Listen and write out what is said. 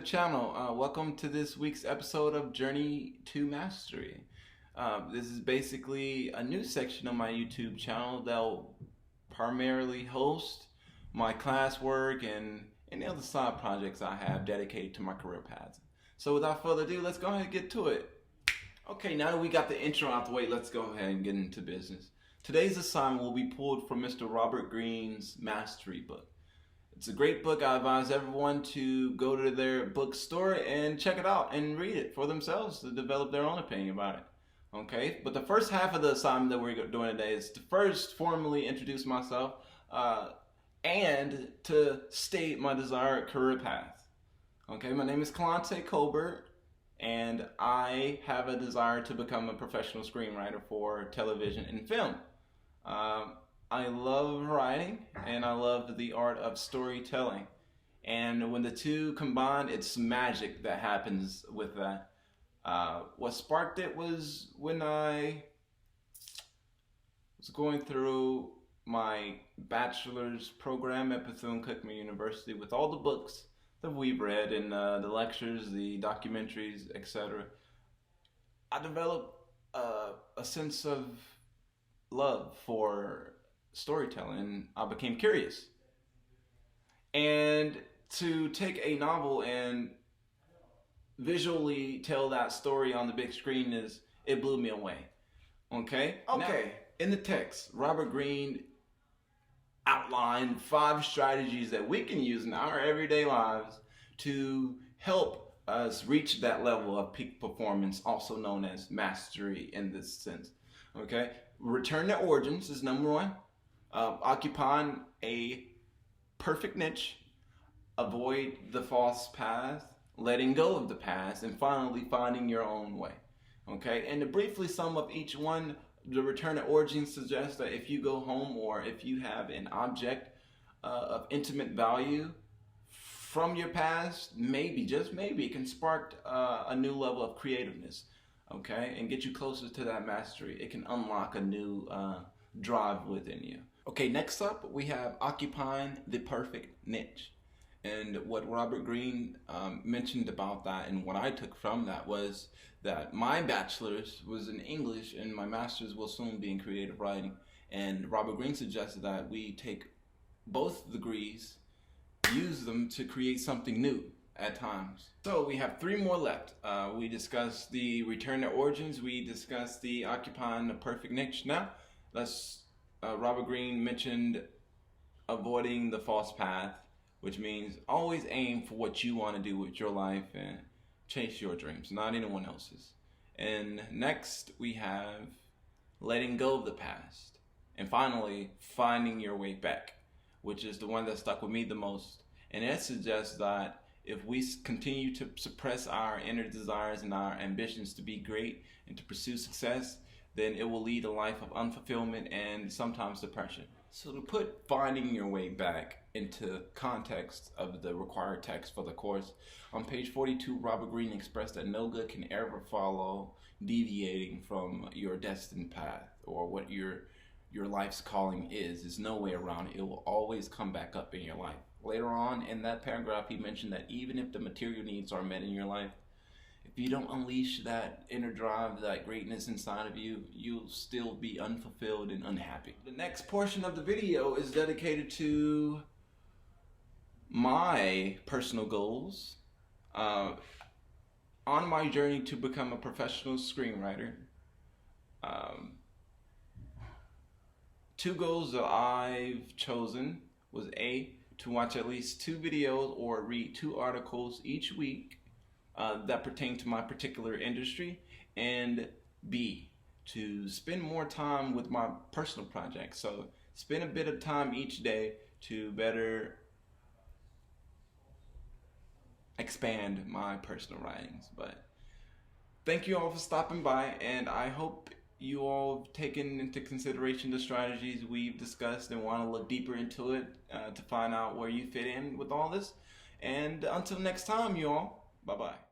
channel. Welcome to this week's episode of Journey to Mastery. This is basically a new section of my YouTube channel that'll primarily host my classwork and any other side projects I have dedicated to my career paths. So without further ado, let's go ahead and get to it. Okay, now that we got the intro out the way, let's go ahead and get into business. Today's assignment will be pulled from Mr. Robert Greene's Mastery book. It's a great book. I advise everyone to go to their bookstore and check it out and read it for themselves to develop their own opinion about it. Okay, but the first half of the assignment that we're doing today is to first formally introduce myself and to state my desired career path. Okay, my name is Kalante Colbert, and I have a desire to become a professional screenwriter for television and film. I love writing and I love the art of storytelling, and when the two combine, it's magic that happens with that. What sparked it was when I was going through my bachelor's program at Bethune-Cookman University with all the books that we've read and the lectures, the documentaries, etc. I developed a sense of love for storytelling, and I became curious. And to take a novel and visually tell that story on the big screen, it blew me away. Okay. Now, in the text, Robert Greene outlined 5 strategies that we can use in our everyday lives to help us reach that level of peak performance, also known as mastery in this sense. Okay. Return to origins is number 1. Occupying a perfect niche, avoid the false path, letting go of the past, and finally finding your own way. Okay, and to briefly sum up each one, the return to origins suggests that if you go home or if you have an object of intimate value from your past, maybe, just maybe, it can spark a new level of creativeness, okay, and get you closer to that mastery. It can unlock a new drive within you. Okay, next up we have occupying the perfect niche. And what Robert Greene mentioned about that, and what I took from that, was that my bachelor's was in English and my master's will soon be in creative writing. And Robert Greene suggested that we take both degrees, use them to create something new at times. So we have 3 more left. We discussed the return to origins, we discussed the occupying the perfect niche. Now, Robert Greene mentioned avoiding the false path, which means always aim for what you want to do with your life and chase your dreams, not anyone else's. And next we have letting go of the past. And finally, finding your way back, which is the one that stuck with me the most. And it suggests that if we continue to suppress our inner desires and our ambitions to be great and to pursue success, then it will lead a life of unfulfillment and sometimes depression. So to put finding your way back into context of the required text for the course, on page 42, Robert Greene expressed that no good can ever follow deviating from your destined path, or what your life's calling is. There's no way around it. It will always come back up in your life. Later on in that paragraph, he mentioned that even if the material needs are met in your life, if you don't unleash that inner drive, that greatness inside of you, you'll still be unfulfilled and unhappy. The next portion of the video is dedicated to my personal goals on my journey to become a professional screenwriter. 2 goals that I've chosen was A, to watch at least 2 videos or read 2 articles each week that pertain to my particular industry, and B, to spend more time with my personal projects. So spend a bit of time each day to better expand my personal writings. But thank you all for stopping by, and I hope you all have taken into consideration the strategies we've discussed and want to look deeper into it to find out where you fit in with all this. And until next time, you all, bye-bye.